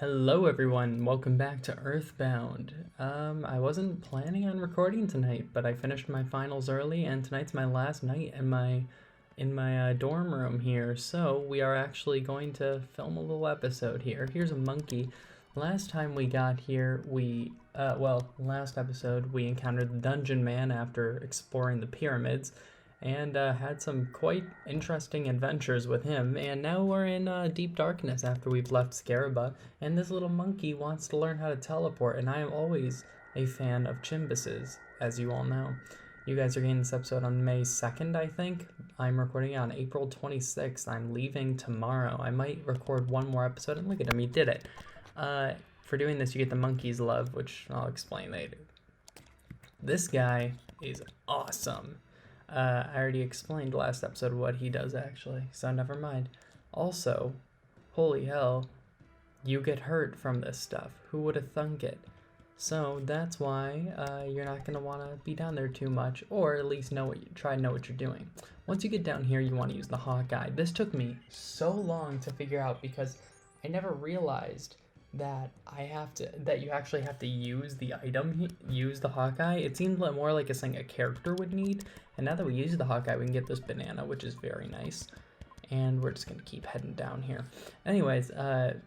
Hello everyone, welcome back to EarthBound. I wasn't planning on recording tonight, but I finished my finals early and tonight's my last night in my dorm room here. So we are actually going to film a little episode here. Here's a monkey. Last time we got here, last episode we encountered the dungeon man after exploring the pyramids and had some quite interesting adventures with him. And now we're in deep darkness after we've left Scaraba, and this little monkey wants to learn how to teleport, and I am always a fan of Chimbuses, as you all know. You guys are getting this episode on May 2nd, I think. I'm recording it on April 26th. I'm leaving tomorrow. I might record one more episode, and look at him, he did it. For doing this, you get the monkey's love, which I'll explain later. This guy is awesome. I already explained last episode what he does actually, so never mind. Also, holy hell, you get hurt from this stuff. Who would have thunk it? So that's why you're not going to want to be down there too much, or at least try to know what you're doing. Once you get down here, you want to use the Hawkeye. This took me so long to figure out because I never realized that you actually have to use the item, use the Hawkeye. It seemed more like a thing a character would need, and now that we use the Hawkeye, we can get this banana, which is very nice. And we're just gonna keep heading down here. Anyways,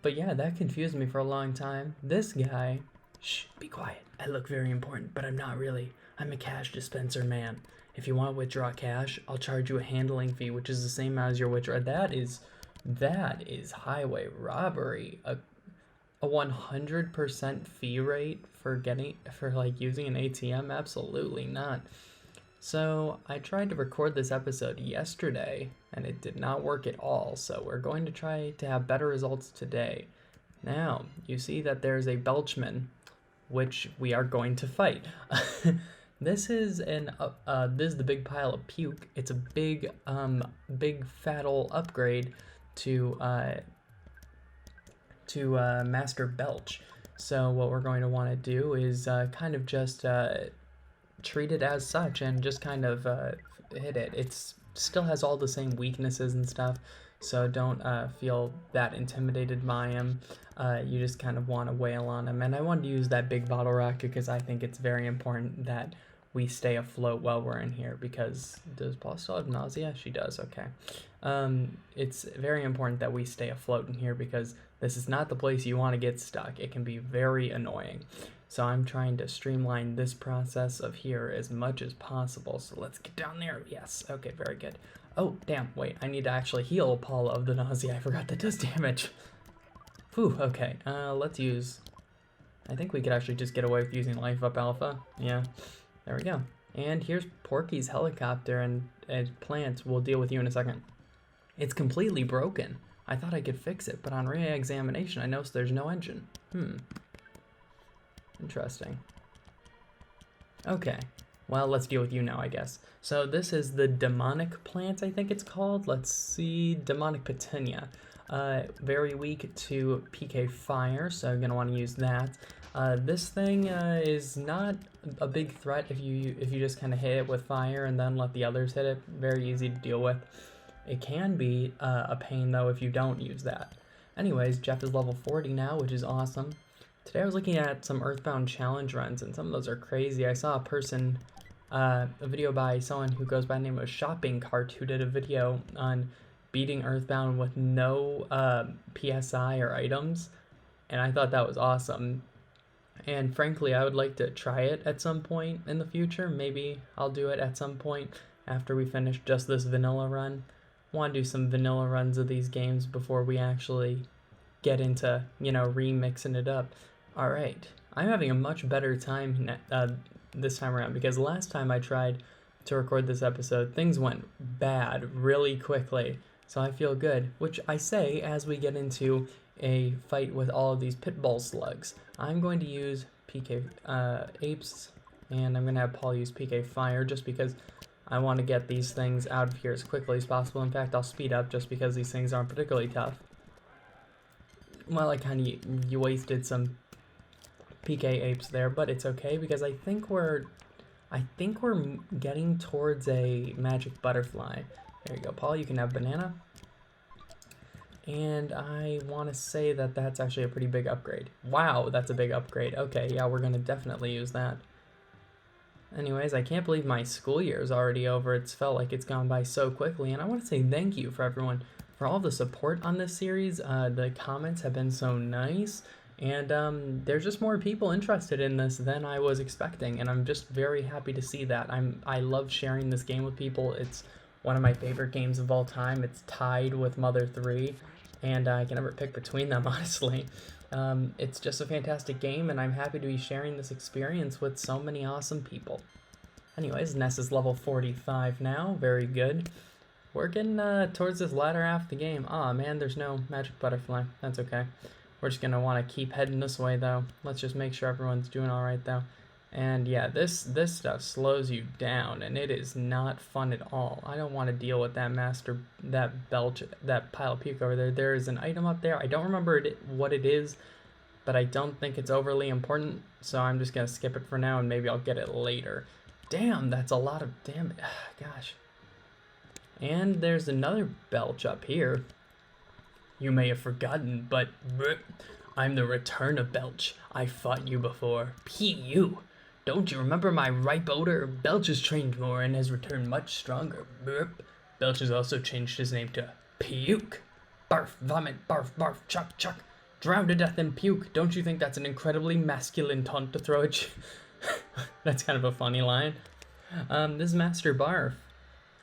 but yeah, that confused me for a long time. This guy, shh, be quiet. I look very important, but I'm not really. I'm a cash dispenser man. If you want to withdraw cash, I'll charge you a handling fee, which is the same as your withdraw. That is highway robbery. A 100% fee rate for using an ATM? Absolutely not. So I tried to record this episode yesterday and it did not work at all, so we're going to try to have better results today. Now you see that there's a Belchman which we are going to fight. This is the big pile of puke. It's a big fat ol' upgrade to Master Belch. So what we're going to want to do is kind of just treat it as such and just kind of hit it. It still has all the same weaknesses and stuff, so don't feel that intimidated by him. You just kind of want to wail on him, and I wanted to use that big bottle rocket because I think it's very important that we stay afloat while we're in here, because does Paul still have nausea? She does, okay. It's very important that we stay afloat in here because this is not the place you want to get stuck. It can be very annoying. So I'm trying to streamline this process of here as much as possible. So let's get down there. Yes, okay, very good. Oh, damn, wait, I need to actually heal Paula of the nausea. I forgot that does damage. Whew, okay, let's use... I think we could actually just get away with using Life Up Alpha. Yeah. There we go. And here's Porky's helicopter, and Plant, we'll deal with you in a second. It's completely broken. I thought I could fix it, but on re-examination I noticed there's no engine. Interesting. Okay, well, let's deal with you now, I guess. So this is the demonic plant, I think it's called. Let's see, demonic petunia. Very weak to PK fire, so I'm gonna want to use that. This thing is not a big threat if you just kind of hit it with fire and then let the others hit it. Very easy to deal with. It can be a pain though if you don't use that. Anyways, Jeff is level 40 now, which is awesome. Today I was looking at some EarthBound challenge runs, and some of those are crazy. I saw a video by someone who goes by the name of Shopping Cart, who did a video on beating EarthBound with no PSI or items, and I thought that was awesome. And frankly, I would like to try it at some point in the future. Maybe I'll do it at some point after we finish just this vanilla run. I want to do some vanilla runs of these games before we actually get into, remixing it up. All right, I'm having a much better time this time around, because last time I tried to record this episode, things went bad really quickly. So I feel good, which I say as we get into a fight with all of these pit bull slugs. I'm going to use PK apes, and I'm going to have Paul use PK fire just because I want to get these things out of here as quickly as possible. In fact, I'll speed up just because these things aren't particularly tough. Well, I kind of you wasted some PK apes there, but it's okay because I think we're getting towards a magic butterfly. There you go, Paul. You can have banana. And I want to say that that's actually a pretty big upgrade. Wow, that's a big upgrade. Okay, yeah, we're going to definitely use that. Anyways, I can't believe my school year is already over. It's felt like it's gone by so quickly, and I want to say thank you for everyone for all the support on this series. The comments have been so nice, and there's just more people interested in this than I was expecting, and I'm just very happy to see that. I love sharing this game with people. It's one of my favorite games of all time. It's tied with Mother 3, and I can never pick between them, honestly. It's just a fantastic game, and I'm happy to be sharing this experience with so many awesome people. Anyways, Ness is level 45 now. Very good. We're getting towards this latter half of the game. Aw, man, there's no magic butterfly. That's okay. We're just going to want to keep heading this way, though. Let's just make sure everyone's doing all right, though. And yeah, this stuff slows you down, and it is not fun at all. I don't want to deal with that Belch, that pile of puke over there. There is an item up there. I don't remember what it is, but I don't think it's overly important, so I'm just going to skip it for now, and maybe I'll get it later. Damn, that's a lot of damage. Gosh. And there's another Belch up here. You may have forgotten, but I'm the return of Belch. I fought you before. P.U. Don't you remember my ripe odor? Belch has trained more and has returned much stronger. Burp. Belch has also changed his name to Puke. Barf, vomit, barf, barf, chuck, chuck. Drown to death in puke. Don't you think that's an incredibly masculine taunt to throw at you? That's kind of a funny line. This is Master Barf.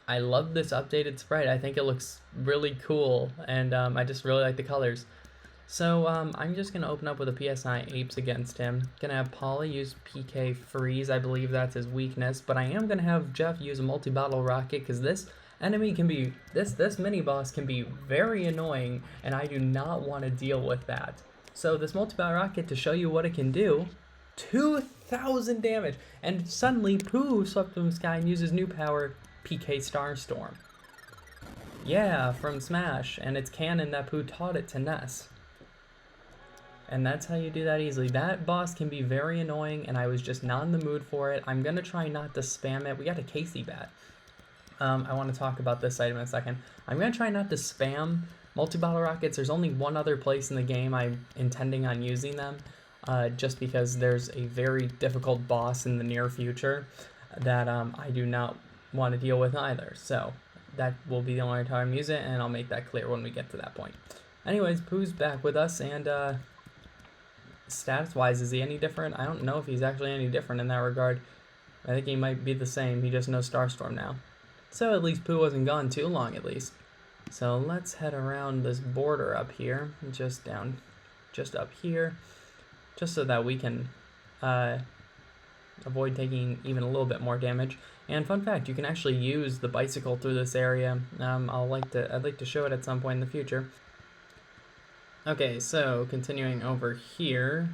I love this updated sprite. I think it looks really cool, and I just really like the colors. So I'm just going to open up with a PSI Apes against him. Going to have Polly use PK Freeze. I believe that's his weakness. But I am going to have Jeff use a multi-battle rocket because this enemy can be, this mini-boss can be very annoying, and I do not want to deal with that. So this multi-battle rocket, to show you what it can do, 2,000 damage. And suddenly Pooh swept from the sky and uses new power, PK Starstorm. Yeah, from Smash. And it's canon that Pooh taught it to Ness. And that's how you do that easily. That boss can be very annoying, and I was just not in the mood for it. I'm going to try not to spam it. We got a Casey bat. I want to talk about this item in a second. I'm going to try not to spam multi-battle rockets. There's only one other place in the game I'm intending on using them, just because there's a very difficult boss in the near future that I do not want to deal with either. So that will be the only time I use it, and I'll make that clear when we get to that point. Anyways, Pooh's back with us, and status-wise, is he any different? I don't know if he's actually any different in that regard. I think he might be the same. He just knows Starstorm now. So at least Pooh wasn't gone too long, at least. So let's head around this border up here, just up here, just so that we can avoid taking even a little bit more damage. And fun fact, you can actually use the bicycle through this area. I'd like to show it at some point in the future. Okay, so continuing over here.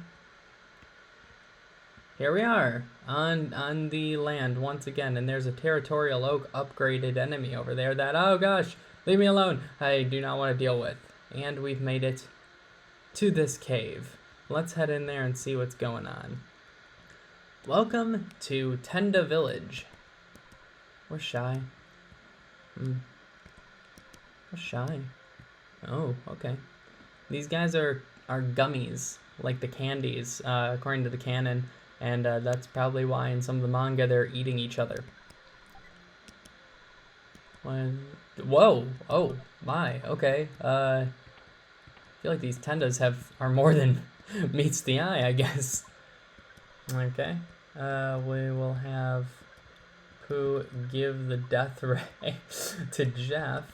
Here we are on the land once again, and there's a Territorial Oak upgraded enemy over there that, oh gosh, leave me alone, I do not want to deal with. And we've made it to this cave. Let's head in there and see what's going on. Welcome to Tenda Village. We're shy. We're shy. Oh, okay. These guys are gummies, like the candies, according to the canon, and that's probably why in some of the manga they're eating each other. Whoa! Oh my! Okay. I feel like these Tendas are more than meets the eye, I guess. Okay. We will have Pooh give the death ray to Jeff.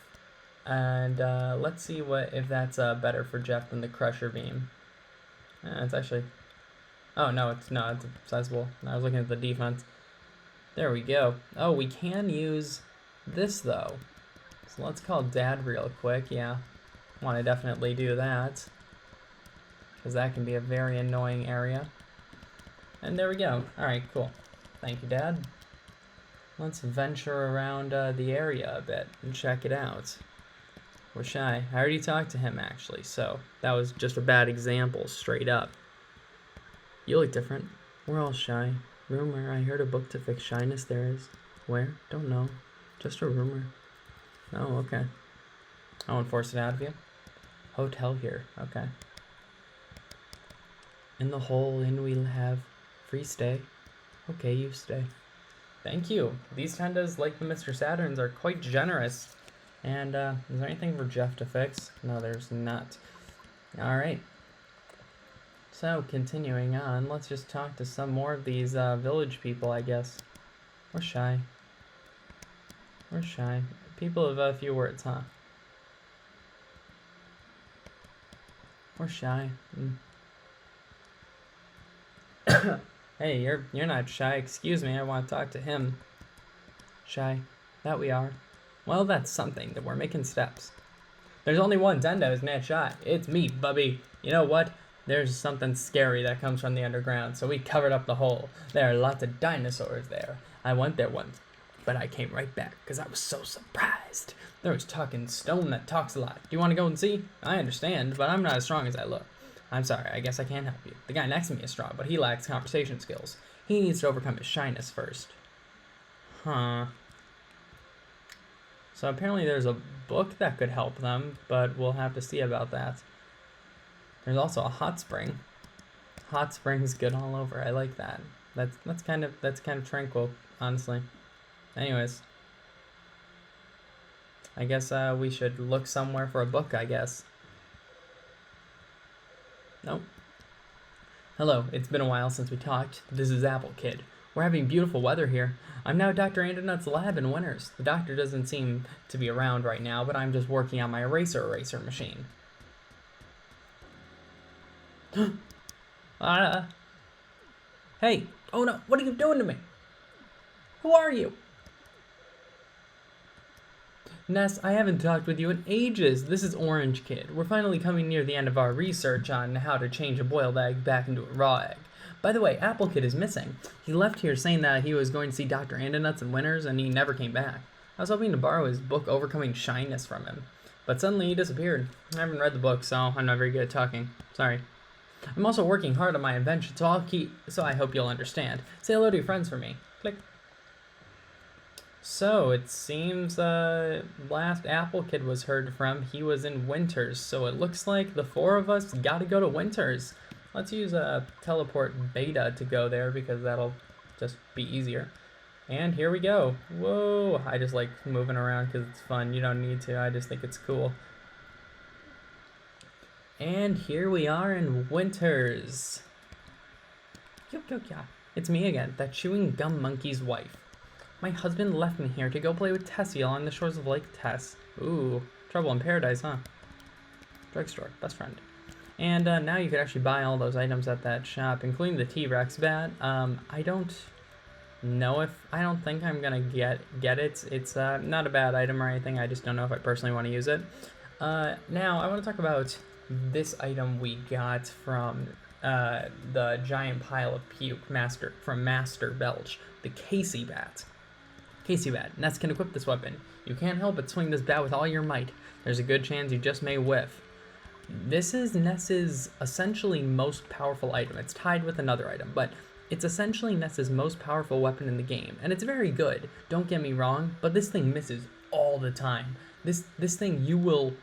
And let's see if that's better for Jeff than the Crusher Beam. It's actually... Oh, no, it's sizable. I was looking at the defense. There we go. Oh, we can use this, though. So let's call Dad real quick. Yeah, want to definitely do that, because that can be a very annoying area. And there we go. Alright, cool. Thank you, Dad. Let's venture around the area a bit and check it out. We're shy. I already talked to him, actually, so that was just a bad example, straight up. You look different. We're all shy. Rumor, I heard a book to fix shyness there is. Where? Don't know. Just a rumor. Oh, okay. I won't force it out of you. hotel here. Okay. In the whole inn we'll have free stay. Okay, you stay. Thank you. These Tendas, like the Mr. Saturns, are quite generous. And is there anything for Jeff to fix? No, there's not. Alright. So, continuing on, let's just talk to some more of these village people, I guess. We're shy. We're shy. People of a few words, huh? We're shy. Hey, you're not shy. Excuse me, I want to talk to him. Shy. That we are. Well, that's something. That we're making steps. There's only one Tenda who's not shy. It's me, Bubby. You know what? There's something scary that comes from the underground, so we covered up the hole. There are lots of dinosaurs there. I went there once, but I came right back because I was so surprised. There was talking stone that talks a lot. Do you want to go and see? I understand, but I'm not as strong as I look. I'm sorry, I guess I can't help you. The guy next to me is strong, but he lacks conversation skills. He needs to overcome his shyness first. Huh. So apparently there's a book that could help them, but we'll have to see about that. There's also a hot spring. Hot spring's good all over. I like that. That's kind of tranquil, honestly. Anyways, I guess we should look somewhere for a book, I guess. Nope. Hello, it's been a while since we talked. This is Apple Kid. We're having beautiful weather here. I'm now at Dr. Andernut's lab in Winters. The doctor doesn't seem to be around right now, but I'm just working on my eraser machine. Hey! Oh no! What are you doing to me? Who are you? Ness, I haven't talked with you in ages. This is Orange Kid. We're finally coming near the end of our research on how to change a boiled egg back into a raw egg. By the way, Apple Kid is missing. He left here saying that he was going to see Dr. Andernut's in Winters, and he never came back. I was hoping to borrow his book Overcoming Shyness from him, but suddenly he disappeared. I haven't read the book, so I'm not very good at talking. Sorry. I'm also working hard on my invention, so I hope you'll understand. Say hello to your friends for me. Click. So, it seems last Apple Kid was heard from, he was in Winters, so it looks like the four of us gotta go to Winters. Let's use a teleport beta to go there, because that'll just be easier. And here we go. Whoa, I just like moving around because it's fun. You don't need to, I just think it's cool. And here we are in Winters. It's me again, that chewing gum monkey's wife. My husband left me here to go play with Tessie along the shores of Lake Tess. Ooh, trouble in paradise, huh? Drugstore, best friend. And now you could actually buy all those items at that shop, including the T-Rex bat. I don't think I'm gonna get it. It's not a bad item or anything, I just don't know if I personally want to use it. Now, I want to talk about this item we got from the giant pile of puke from Master Belch, the Casey bat. Casey bat. Ness can equip this weapon. You can't help but swing this bat with all your might. There's a good chance you just may whiff. This is Ness's essentially most powerful item. It's tied with another item, but it's essentially Ness's most powerful weapon in the game, and it's very good. Don't get me wrong, but this thing misses all the time. This thing you will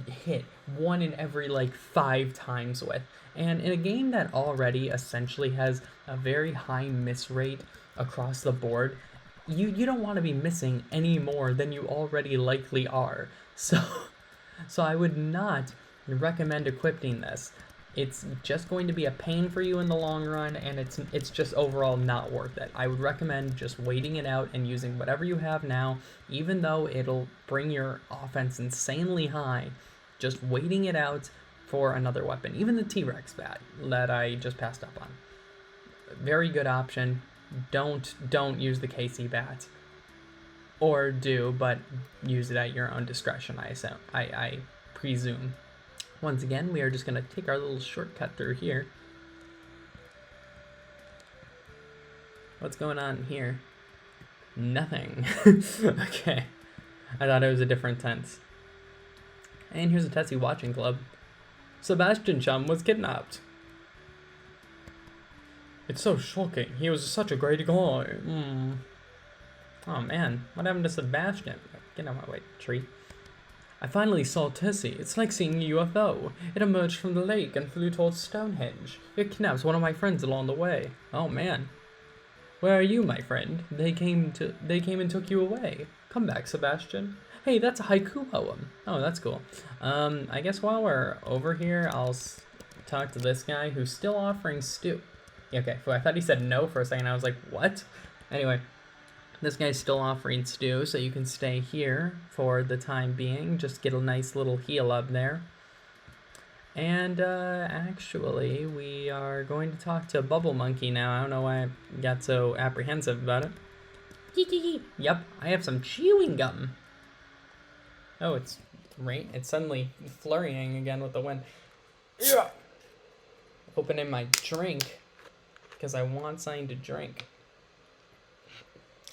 hit one in every like 5 times with, and in a game that already essentially has a very high miss rate across the board, you don't want to be missing any more than you already likely are. So I would not recommend equipping this. It's just going to be a pain for you in the long run, and it's just overall not worth it. I would recommend just waiting it out and using whatever you have now, even though it'll bring your offense insanely high. Just waiting it out for another weapon. Even the T-Rex bat that I just passed up on. Very good option. Don't use the KC bat. Or do, but use it at your own discretion, I presume. Once again, we are just going to take our little shortcut through here. What's going on here? Nothing. Okay. I thought it was a different tense. And here's a Tessie watching club. Sebastian Chum was kidnapped. It's so shocking. He was such a great guy. Oh man, what happened to Sebastian? Get out of my way, tree. I finally saw Tessie. It's like seeing a UFO. It emerged from the lake and flew towards Stonehenge. It kidnapped one of my friends along the way. Oh man. Where are you, my friend? They came and took you away. Come back, Sebastian. Hey, that's a haiku poem. Oh, that's cool. I guess while we're over here, I'll talk to this guy who's still offering stew. Okay, I thought he said no for a second. I was like, what? Anyway, this guy's still offering stew, so you can stay here for the time being. Just get a nice little heal up there. And actually, we are going to talk to Bubble Monkey now. I don't know why I got so apprehensive about it. Yep, I have some chewing gum. Oh, it's rain. It's suddenly flurrying again with the wind. Yeah. Opening my drink because I want something to drink.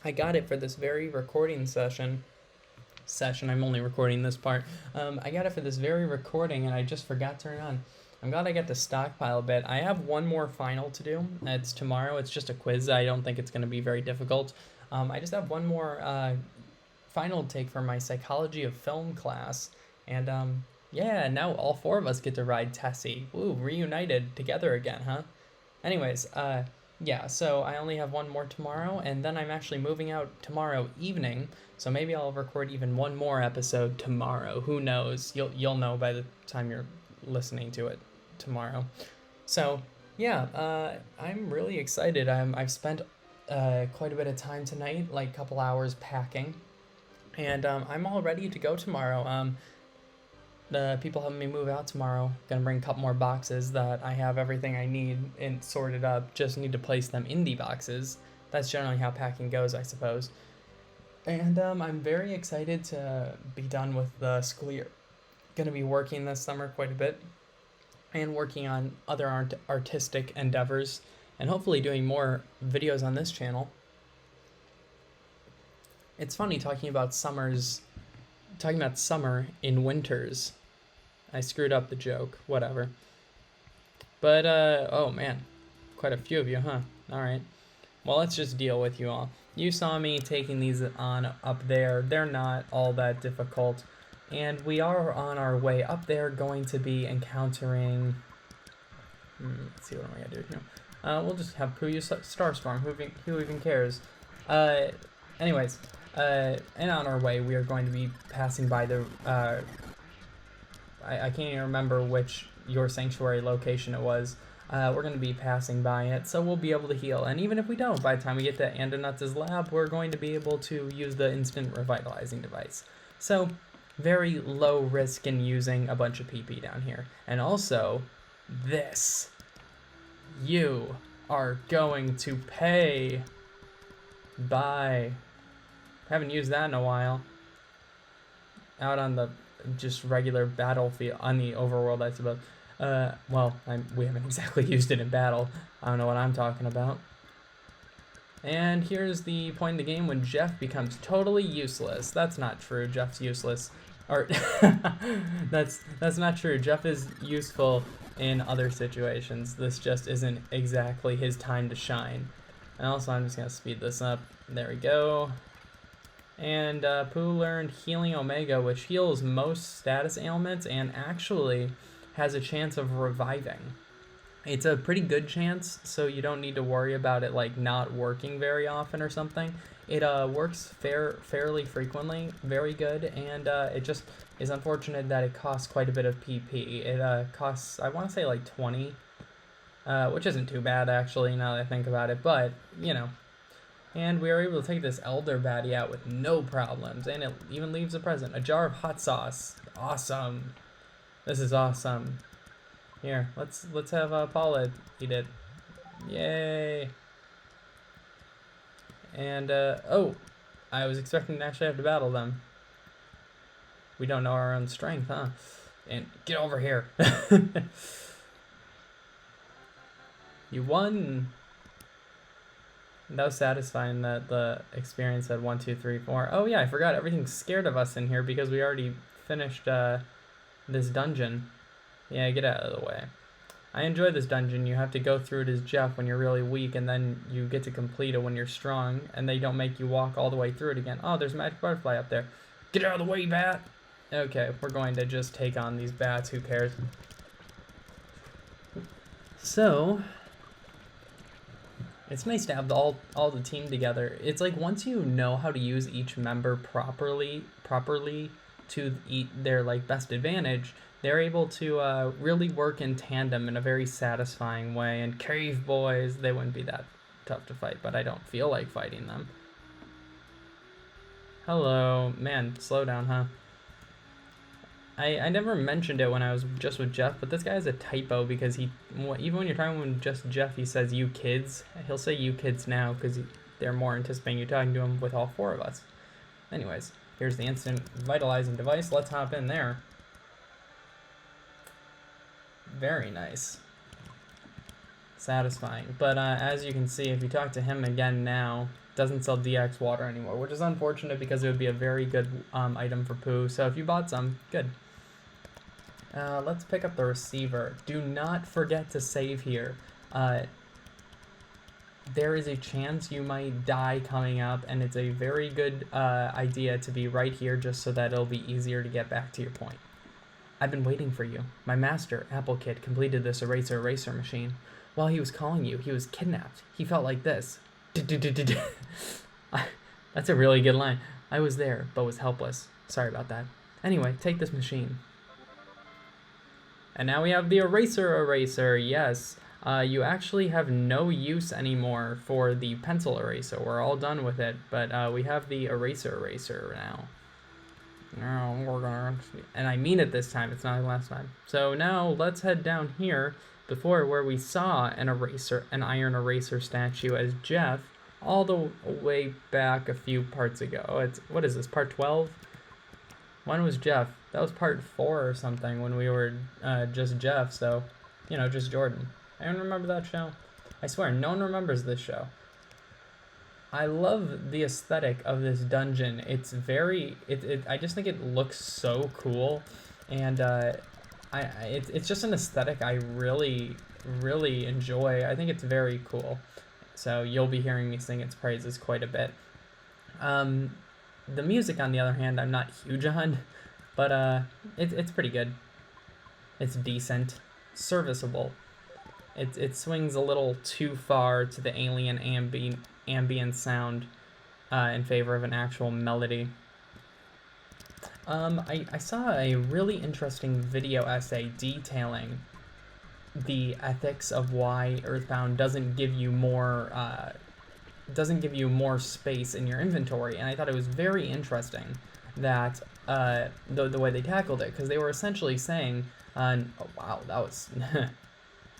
I got it for this very recording session. I'm only recording this part. I got it for this very recording and I just forgot to turn it on. I'm glad I got to stockpile a bit. I have one more final to do. It's tomorrow. It's just a quiz. I don't think it's going to be very difficult. I just have one more final to take for my psychology of film class. And yeah, now all four of us get to ride Tessie. Ooh, reunited together again, huh? Anyways, yeah, so I only have one more tomorrow, and then I'm actually moving out tomorrow evening, so maybe I'll record even one more episode tomorrow. Who knows? You'll know by the time you're listening to it tomorrow. So, yeah, I'm really excited. I've spent quite a bit of time tonight, like a couple hours packing, and I'm all ready to go tomorrow. The people helping me move out tomorrow. Gonna bring a couple more boxes that I have everything I need and sorted up. Just need to place them in the boxes. That's generally how packing goes, I suppose. And I'm very excited to be done with the school year. Gonna be working this summer quite a bit and working on other artistic endeavors and hopefully doing more videos on this channel. It's funny talking about summer in winters. I screwed up the joke, whatever. But, oh man, quite a few of you, huh? Alright. Well, let's just deal with you all. You saw me taking these on up there. They're not all that difficult. And we are on our way up there going to be encountering... let's see what am I gonna do here. We'll just have Pooh use Starstorm. Who even cares? Anyways. And on our way, we are going to be passing by the, I can't even remember which Your Sanctuary location it was. We're going to be passing by it, so we'll be able to heal. And even if we don't, by the time we get to Andonuts' lab, we're going to be able to use the instant revitalizing device. So, very low risk in using a bunch of PP down here. And also, this. You are going to pay. Bye. Haven't used that in a while. Out on the just regular battlefield, on the overworld, I suppose. Well, we haven't exactly used it in battle. I don't know what I'm talking about. And here's the point in the game when Jeff becomes totally useless. That's not true. Jeff's useless. Or that's not true. Jeff is useful in other situations. This just isn't exactly his time to shine. And also, I'm just gonna speed this up. There we go. And Pooh learned Healing Omega, which heals most status ailments and actually has a chance of reviving. It's a pretty good chance, so you don't need to worry about it like not working very often or something. It works fairly frequently, very good, and it just is unfortunate that it costs quite a bit of PP. It costs, I want to say like 20, which isn't too bad actually now that I think about it, but you know. And we are able to take this elder baddie out with no problems, and it even leaves a present. A jar of hot sauce. Awesome. This is awesome. Here, let's have Paula eat it. Yay. And, oh, I was expecting to actually have to battle them. We don't know our own strength, huh? And get over here. You won. That was satisfying that the experience had 1, 2, 3, 4. Oh yeah, I forgot everything's scared of us in here because we already finished this dungeon. Yeah, get out of the way. I enjoy this dungeon. You have to go through it as Jeff when you're really weak, and then you get to complete it when you're strong, and they don't make you walk all the way through it again. Oh, there's a magic butterfly up there. Get out of the way, bat! Okay, we're going to just take on these bats, who cares? So, it's nice to have all the team together. It's like once you know how to use each member properly to their like best advantage, they're able to really work in tandem in a very satisfying way. And cave boys, they wouldn't be that tough to fight, but I don't feel like fighting them. Hello, man, slow down, huh? I never mentioned it when I was just with Jeff, but this guy has a typo because even when you're talking with just Jeff, he says you kids. He'll say you kids now because they're more anticipating you talking to him with all four of us. Anyways, here's the instant vitalizing device. Let's hop in there. Very nice. Satisfying. But as you can see, if you talk to him again now, doesn't sell DX water anymore, which is unfortunate because it would be a very good item for Pooh. So if you bought some, good. Let's pick up the receiver. Do not forget to save here. There is a chance you might die coming up, and it's a very good idea to be right here just so that it'll be easier to get back to your point. I've been waiting for you. My master, Apple Kid, completed this eraser machine. While he was calling you, he was kidnapped. He felt like this. That's a really good line. I was there, but was helpless. Sorry about that. Anyway, take this machine. And now we have the eraser, yes. You actually have no use anymore for the pencil eraser. We're all done with it, but we have the eraser now. Now we're gonna, and I mean it this time, it's not like last time. So now let's head down here before where we saw an iron eraser statue as Jeff all the way back a few parts ago. What is this, part 12? When was Jeff? That was part 4 or something when we were just Jeff, so, you know, just Jordan. Anyone remember that show? I swear, no one remembers this show. I love the aesthetic of this dungeon. It's very, I just think it looks so cool, and it's just an aesthetic I really, really enjoy. I think it's very cool. So you'll be hearing me sing its praises quite a bit. The music, on the other hand, I'm not huge on, but it's pretty good. It's decent, serviceable. It swings a little too far to the alien ambient sound in favor of an actual melody. I saw a really interesting video essay detailing the ethics of why EarthBound doesn't give you more space in your inventory, and I thought it was very interesting that the way they tackled it, because they were essentially saying, oh wow, that was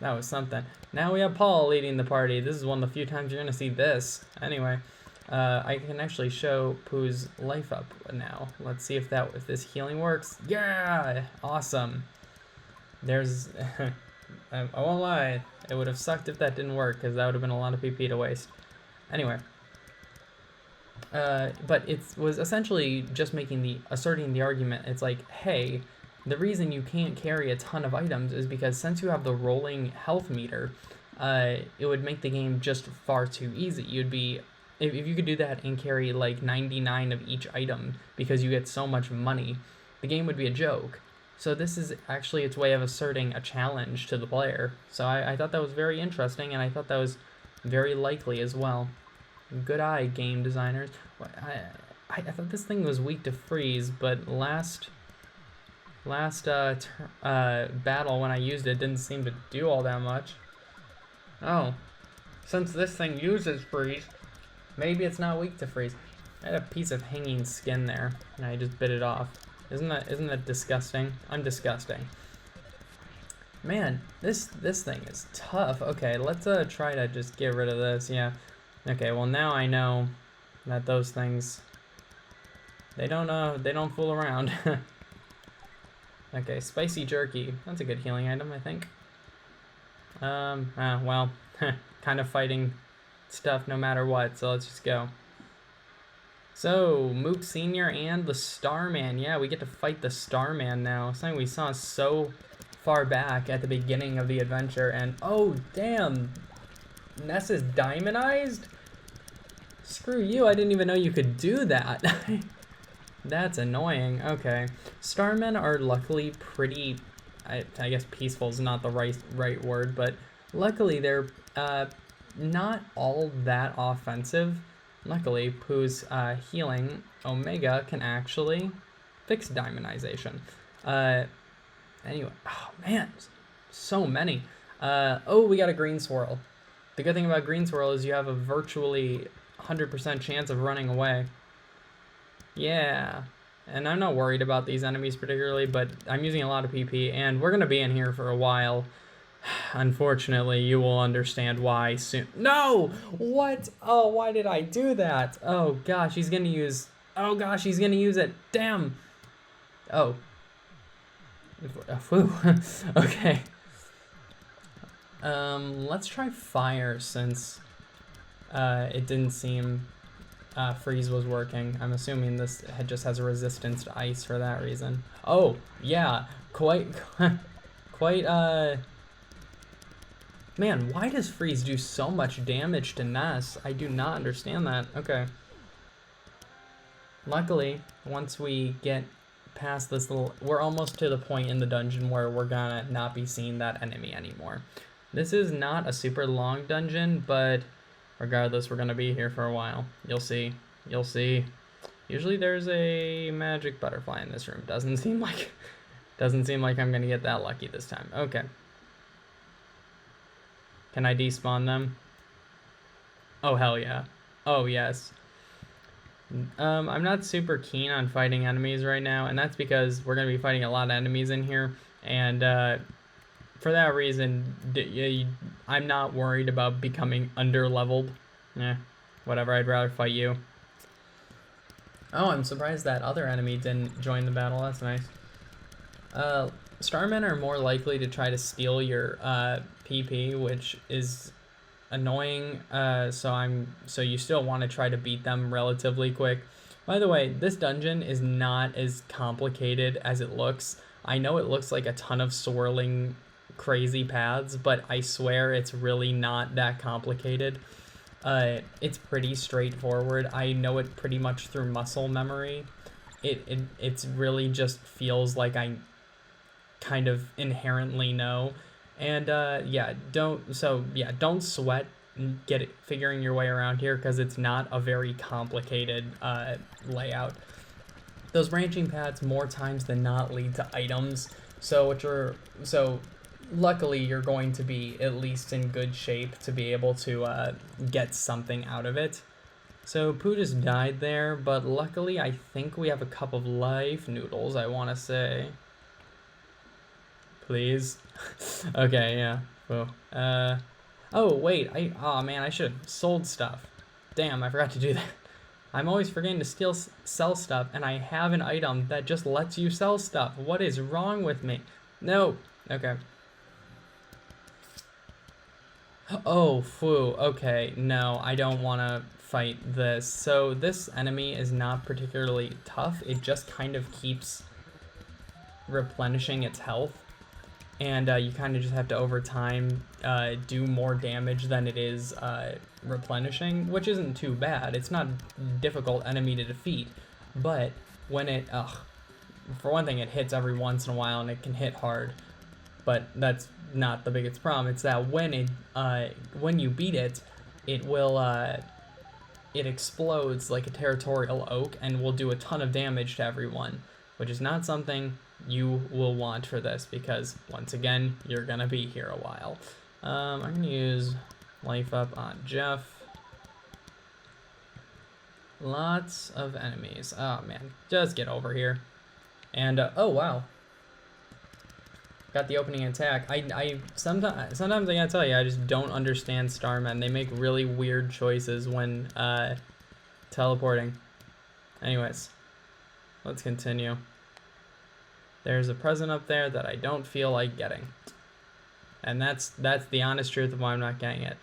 that was something. Now we have Paul leading the party. This is one of the few times you're gonna see this. Anyway, I can actually show Pooh's life up now. Let's see if this healing works. Yeah, awesome. There's I won't lie, it would have sucked if that didn't work, because that would have been a lot of PP to waste. Anyway, but it was essentially just asserting the argument. It's like, hey, the reason you can't carry a ton of items is because since you have the rolling health meter, it would make the game just far too easy. You'd be, if you could do that and carry like 99 of each item because you get so much money, the game would be a joke. So this is actually its way of asserting a challenge to the player. So I thought that was very interesting, and I thought that was very likely as well. Good eye, game designers. I thought this thing was weak to freeze, but last battle when I used it didn't seem to do all that much. Oh, since this thing uses freeze, maybe it's not weak to freeze. I had a piece of hanging skin there, and I just bit it off. Isn't that disgusting? I'm disgusting. Man, this thing is tough. Okay, let's try to just get rid of this. Yeah. Okay, well now I know that those things, they don't fool around. Okay, spicy jerky. That's a good healing item, I think. Well, kind of fighting stuff no matter what, so let's just go. So, Mook Sr. and the Starman. Yeah, we get to fight the Starman now. Something we saw so far back at the beginning of the adventure, and oh, damn! Ness is diamondized? Screw you, I didn't even know you could do that. That's annoying. Okay. Starmen are luckily pretty, I guess peaceful is not the right word, but luckily they're not all that offensive. Luckily, Pooh's healing Omega can actually fix diamondization. Anyway, oh man, so many. Oh, we got a green swirl. The good thing about green swirl is you have a virtually 100% chance of running away. Yeah, and I'm not worried about these enemies particularly, but I'm using a lot of PP, and we're going to be in here for a while. Unfortunately, you will understand why soon. No! What? Oh, why did I do that? Oh, gosh, he's going to use... Oh, gosh, he's going to use it. Damn. Oh. Whew. Okay. Let's try fire since it didn't seem freeze was working. I'm assuming this just has a resistance to ice for that reason. Oh, yeah. Quite, man, why does freeze do so much damage to Ness? I do not understand that. Okay. Luckily, once we get past this little... We're almost to the point in the dungeon where we're gonna not be seeing that enemy anymore. This is not a super long dungeon, but regardless, we're gonna be here for a while. You'll see. You'll see. Usually there's a magic butterfly in this room. Doesn't seem like I'm gonna get that lucky this time. Okay. Can I despawn them? Oh, hell yeah. Oh, yes. I'm not super keen on fighting enemies right now, and that's because we're going to be fighting a lot of enemies in here, and for that reason, I'm not worried about becoming under-leveled. Whatever, I'd rather fight you. Oh, I'm surprised that other enemy didn't join the battle. That's nice. Starmen are more likely to try to steal your PP, which is annoying. So you still want to try to beat them relatively quick. By the way, this dungeon is not as complicated as it looks. I know it looks like a ton of swirling crazy paths, but I swear it's really not that complicated. It's pretty straightforward. I know it pretty much through muscle memory. It's really just feels like I kind of inherently know. And don't sweat figuring your way around here, because it's not a very complicated layout. Those branching paths more times than not lead to items, so luckily you're going to be at least in good shape to be able to get something out of it. So Pooh just died there, but luckily I think we have a cup of life noodles, I want to say. Please. Okay, yeah. Cool. Oh, wait. Oh, man, I should have sold stuff. Damn, I forgot to do that. I'm always forgetting to sell stuff, and I have an item that just lets you sell stuff. What is wrong with me? No. Okay. Oh, phew. Okay, no, I don't want to fight this. So this enemy is not particularly tough. It just kind of keeps replenishing its health. And you kind of just have to, over time, do more damage than it is replenishing, which isn't too bad. It's not a difficult enemy to defeat, but when it, for one thing, it hits every once in a while, and it can hit hard, but that's not the biggest problem. It's that when you beat it, it will, it explodes like a territorial oak and will do a ton of damage to everyone, which is not something you will want for this, because once again you're gonna be here a while. I'm gonna use life up on Jeff. Lots of enemies. Oh man, just get over here. And oh wow, got the opening attack. I sometimes I gotta tell you, I just don't understand Starmen. They make really weird choices when teleporting. Anyways, let's continue. There's a present up there that I don't feel like getting. And that's the honest truth of why I'm not getting it.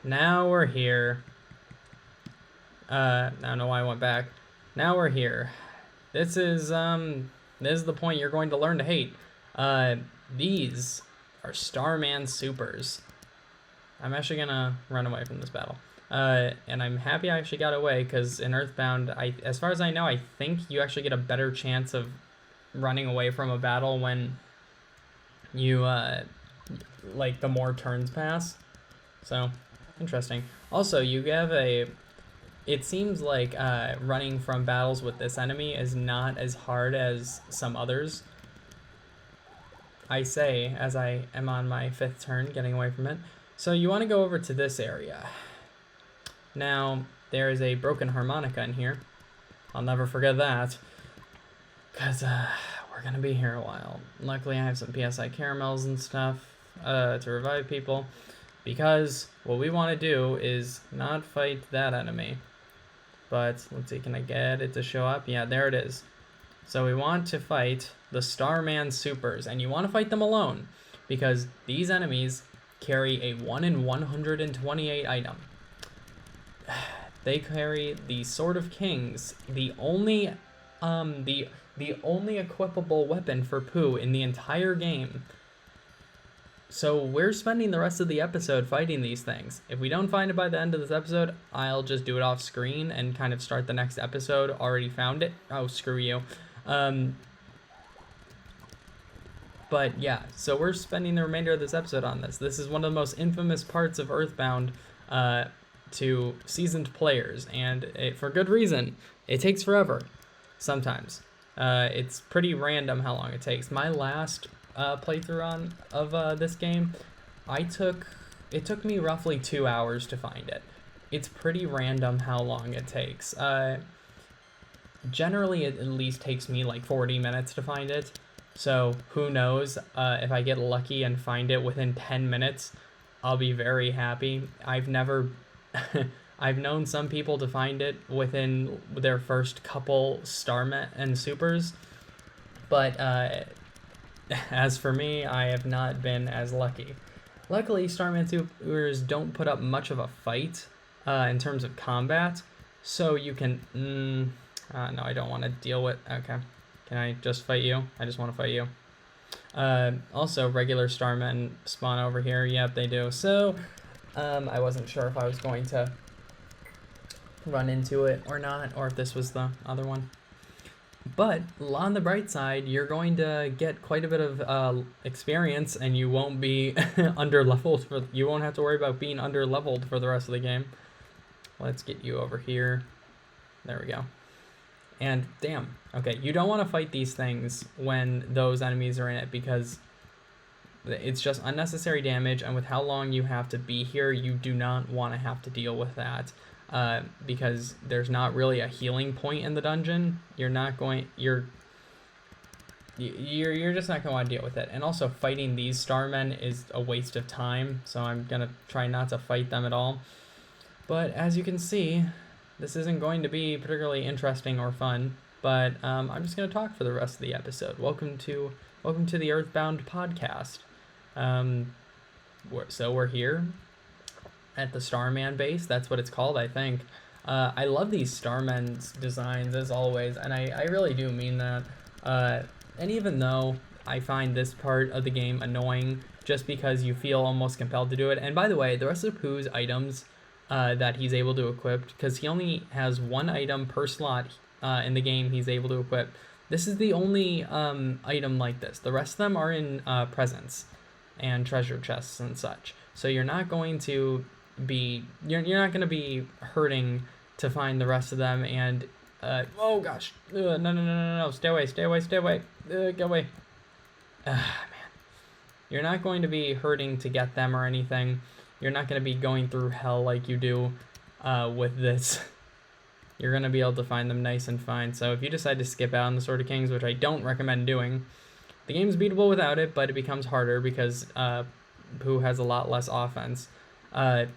Now we're here. I don't know why I went back. Now we're here. This is the point you're going to learn to hate. These are Starman supers. I'm actually gonna run away from this battle. And I'm happy I actually got away, because in EarthBound, as far as I know, I think you actually get a better chance of running away from a battle when you, like, the more turns pass. So, interesting. Also, you have it seems like running from battles with this enemy is not as hard as some others. I say, as I am on my 5th turn, getting away from it. So you want to go over to this area. Now, there is a broken harmonica in here. I'll never forget that, because we're going to be here a while. Luckily, I have some PSI caramels and stuff to revive people, because what we want to do is not fight that enemy. But, let's see, can I get it to show up? Yeah, there it is. So we want to fight the Starman Supers, and you want to fight them alone, because these enemies carry a 1 in 128 item. They carry the Sword of Kings, the only equipable weapon for Pooh in the entire game. So we're spending the rest of the episode fighting these things. If we don't find it by the end of this episode, I'll just do it off screen and kind of start the next episode. Already found it. Oh, screw you. But yeah, so we're spending the remainder of this episode on this. This is one of the most infamous parts of EarthBound to seasoned players, and for good reason. It takes forever, sometimes. It's pretty random how long it takes. My last playthrough of this game, it took me roughly 2 hours to find it. It's pretty random how long it takes. Generally, it at least takes me like 40 minutes to find it. So who knows, if I get lucky and find it within 10 minutes, I'll be very happy. I've known some people to find it within their first couple Starmen and Supers, but as for me, I have not been as lucky. Luckily, Starman Supers don't put up much of a fight in terms of combat, so you can... no, I don't want to deal with... Okay. Can I just fight you? I just want to fight you. Also, regular Starmen spawn over here. Yep, they do. So, I wasn't sure if I was going to run into it or not, or if this was the other one. But on the bright side, you're going to get quite a bit of experience, and you won't be underleveled. You won't have to worry about being underleveled for the rest of the game. Let's get you over here. There we go. And damn, okay, you don't want to fight these things when those enemies are in it, because it's just unnecessary damage, and with how long you have to be here, you do not want to have to deal with that, because there's not really a healing point in the dungeon. You're just not going to want to deal with it. And also, fighting these Starmen is a waste of time, so I'm gonna try not to fight them at all. But as you can see, this isn't going to be particularly interesting or fun, but I'm just going to talk for the rest of the episode. Welcome to the EarthBound podcast. So we're here at the Starman base. That's what it's called, I think. I love these Starman's designs, as always, and I really do mean that. And even though I find this part of the game annoying, just because you feel almost compelled to do it. And by the way, the rest of Pooh's items that he's able to equip, because he only has one item per slot in the game he's able to equip. This is the only item like this. The rest of them are in presents and treasure chests and such. So you're not going to be hurting to find the rest of them. And oh gosh, no, stay away, go away. Man, you're not going to be hurting to get them or anything. You're not going to be going through hell like you do with this. You're going to be able to find them nice and fine. So if you decide to skip out on the Sword of Kings, which I don't recommend doing, the game's beatable without it, but it becomes harder because Pooh has a lot less offense. Get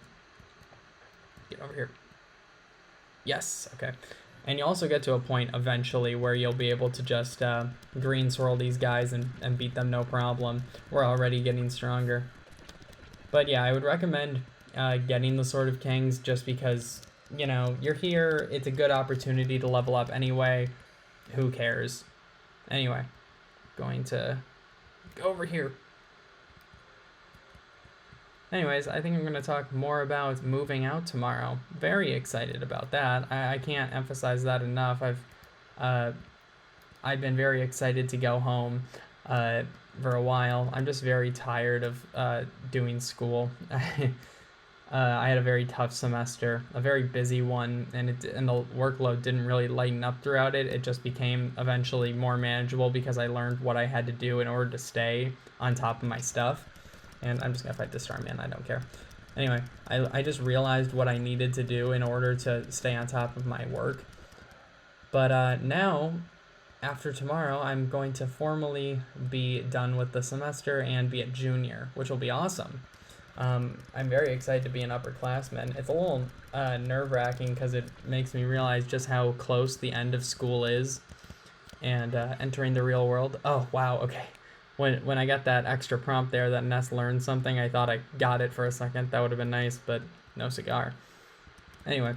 over here. Yes, okay. And you also get to a point eventually where you'll be able to just green swirl these guys and beat them no problem. We're already getting stronger. But yeah, I would recommend getting the Sword of Kings just because, you know, you're here. It's a good opportunity to level up anyway. Who cares? Anyway, going to go over here. Anyways, I think I'm going to talk more about moving out tomorrow. Very excited about that. I can't emphasize that enough. I've been very excited to go home for a while. I'm just very tired of doing school. I had a very tough semester, a very busy one, and the workload didn't really lighten up throughout it. It just became eventually more manageable because I learned what I had to do in order to stay on top of my stuff. And I'm just gonna fight this Starman, I don't care. Anyway, I just realized what I needed to do in order to stay on top of my work. But now, after tomorrow, I'm going to formally be done with the semester and be a junior, which will be awesome. I'm very excited to be an upperclassman. It's a little nerve-wracking because it makes me realize just how close the end of school is and entering the real world. Oh, wow, okay. When I got that extra prompt there that Ness learned something, I thought I got it for a second. That would have been nice, but no cigar. Anyway,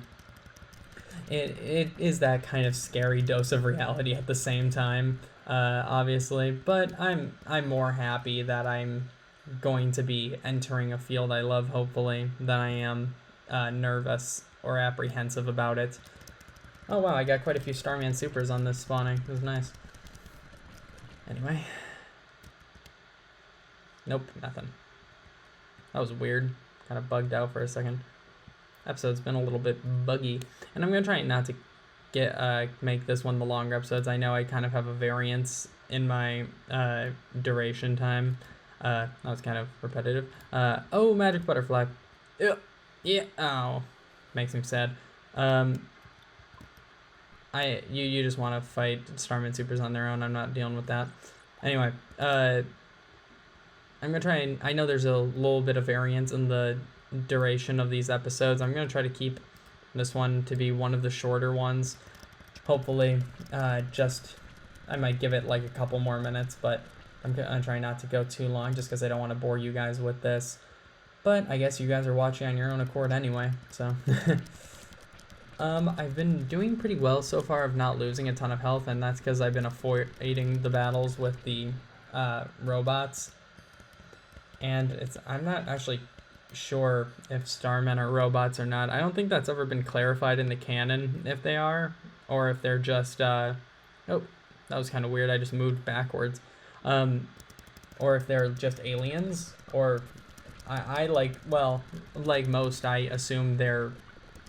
it is that kind of scary dose of reality at the same time, obviously. But I'm more happy that I'm going to be entering a field I love, hopefully, than I am nervous or apprehensive about it. Oh wow, I got quite a few Starman Supers on this spawning. It was nice. Anyway. Nope, nothing. That was weird. Kind of bugged out for a second. Episode's been a little bit buggy. And I'm going to try not to make this one the longer episodes. I know I kind of have a variance in my duration time. That was kind of repetitive. Oh, magic butterfly. Yeah. Oh, makes me sad. You just want to fight Starman Supers on their own. I'm not dealing with that. Anyway, I'm gonna try and, I know there's a little bit of variance in the duration of these episodes. I'm gonna try to keep this one to be one of the shorter ones. Hopefully, I might give it like a couple more minutes, but I'm gonna try not to go too long just because I don't want to bore you guys with this. But I guess you guys are watching on your own accord anyway, so. I've been doing pretty well so far of not losing a ton of health, and that's because I've been avoiding the battles with the robots. And I'm not actually sure if Starmen are robots or not. I don't think that's ever been clarified in the canon if they are, or if they're just, oh, that was kind of weird. I just moved backwards. Or if they're just aliens, or like most, I assume they're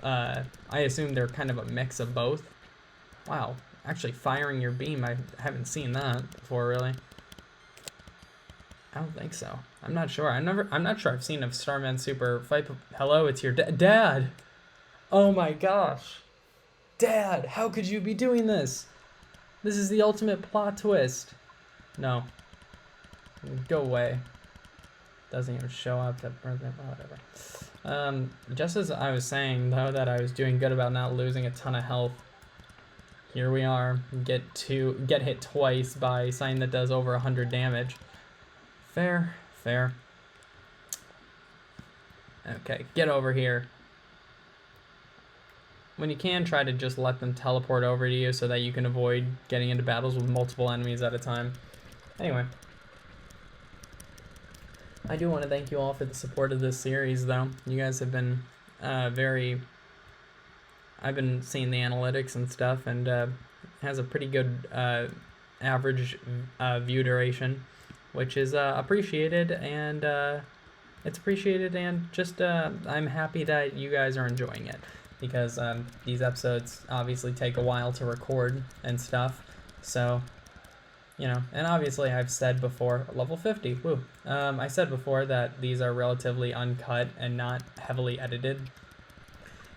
kind of a mix of both. Wow, actually firing your beam, I haven't seen that before, really. I don't think so. I'm not sure. I'm not sure I've seen a Starman Super fight. Hello, it's your dad. Oh my gosh. Dad, how could you be doing this? This is the ultimate plot twist. No. Go away. Doesn't even show up. Whatever. Just as I was saying, though, that I was doing good about not losing a ton of health, here we are. Get hit twice by something that does over 100 damage. Fair. Okay, get over here. When you can, try to just let them teleport over to you so that you can avoid getting into battles with multiple enemies at a time. Anyway. I do want to thank you all for the support of this series, though. You guys have been I've been seeing the analytics and stuff, and it has a pretty good average view duration, which is appreciated, and it's appreciated, and just I'm happy that you guys are enjoying it, because these episodes obviously take a while to record and stuff, so, you know, and obviously I've said before, level 50, woo, I said before that these are relatively uncut and not heavily edited,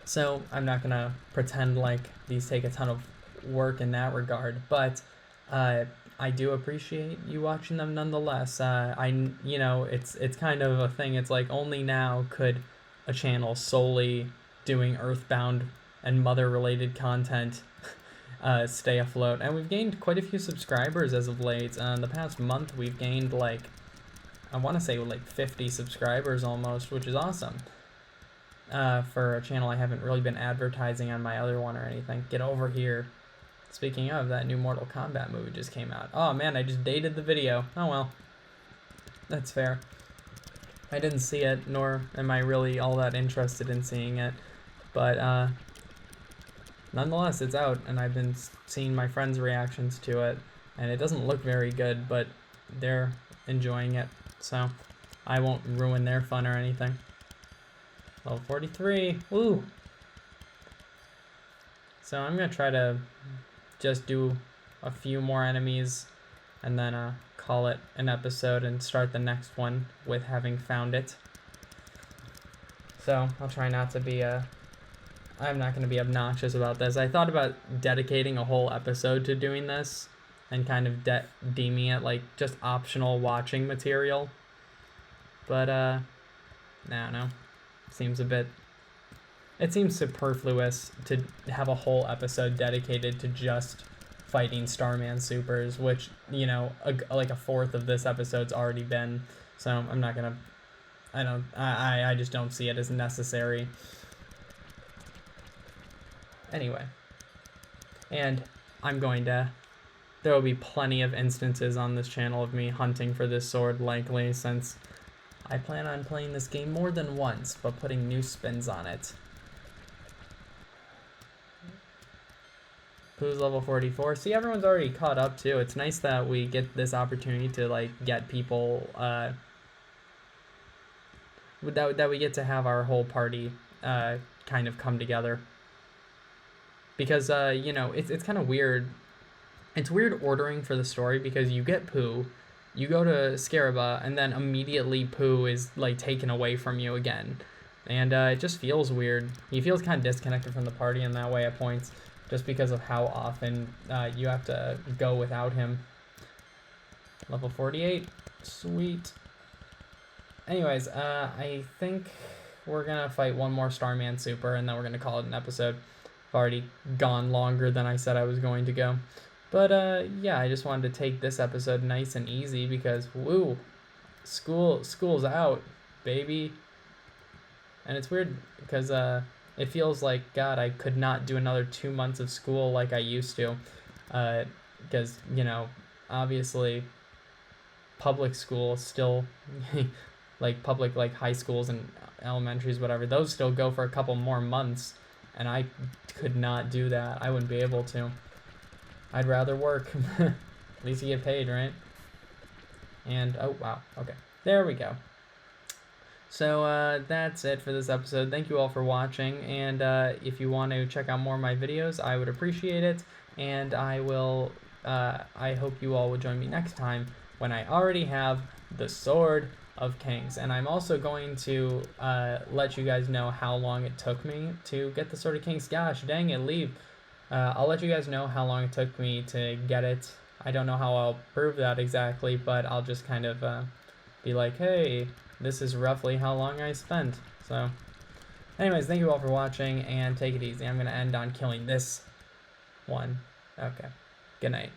so I'm not gonna pretend like these take a ton of work in that regard, but I do appreciate you watching them nonetheless. You know, it's kind of a thing. It's like only now could a channel solely doing EarthBound and mother-related content stay afloat. And we've gained quite a few subscribers as of late. In the past month, we've gained like, I want to say like 50 subscribers almost, which is awesome. For a channel I haven't really been advertising on my other one or anything. Get over here. Speaking of, that new Mortal Kombat movie just came out. Oh man, I just dated the video. Oh well. That's fair. I didn't see it, nor am I really all that interested in seeing it, but nonetheless, it's out, and I've been seeing my friends' reactions to it, and it doesn't look very good, but they're enjoying it, so I won't ruin their fun or anything. Level 43, woo! So I'm gonna try to just do a few more enemies and then call it an episode and start the next one with having found it. So I'll try not to be I'm not going to be obnoxious about this. I thought about dedicating a whole episode to doing this and kind of deeming it like just optional watching material. But no. It seems superfluous to have a whole episode dedicated to just fighting Starman Supers, which, you know, like a fourth of this episode's already been. So I'm not gonna. I just don't see it as necessary. Anyway, and there will be plenty of instances on this channel of me hunting for this sword, likely, since I plan on playing this game more than once, but putting new spins on it. Who's level 44? See, everyone's already caught up too. It's nice that we get this opportunity to like get people that we get to have our whole party kind of come together. Because you know, it's kind of weird. It's weird ordering for the story because you get Pooh, you go to Scaraba, and then immediately Pooh is like taken away from you again. And it just feels weird. He feels kind of disconnected from the party in that way at points, just because of how often you have to go without him. Level 48, sweet. Anyways, I think we're gonna fight one more Starman Super, and then we're gonna call it an episode. I've already gone longer than I said I was going to go. But yeah, I just wanted to take this episode nice and easy because, woo, school's out, baby. And it's weird because it feels like, God, I could not do another 2 months of school like I used to. Because, you know, obviously public school still, like public like high schools and elementaries, whatever, those still go for a couple more months. And I could not do that. I wouldn't be able to. I'd rather work. At least you get paid, right? And, oh, wow. Okay. There we go. So that's it for this episode. Thank you all for watching. And if you want to check out more of my videos, I would appreciate it. And I hope you all will join me next time when I already have the Sword of Kings. And I'm also going to let you guys know how long it took me to get the Sword of Kings. Gosh, dang it, leave. I'll let you guys know how long it took me to get it. I don't know how I'll prove that exactly, but I'll just kind of be like, hey, this is roughly how long I spent. So anyways, thank you all for watching, and take it easy. I'm going to end on killing this one. Okay. Good night.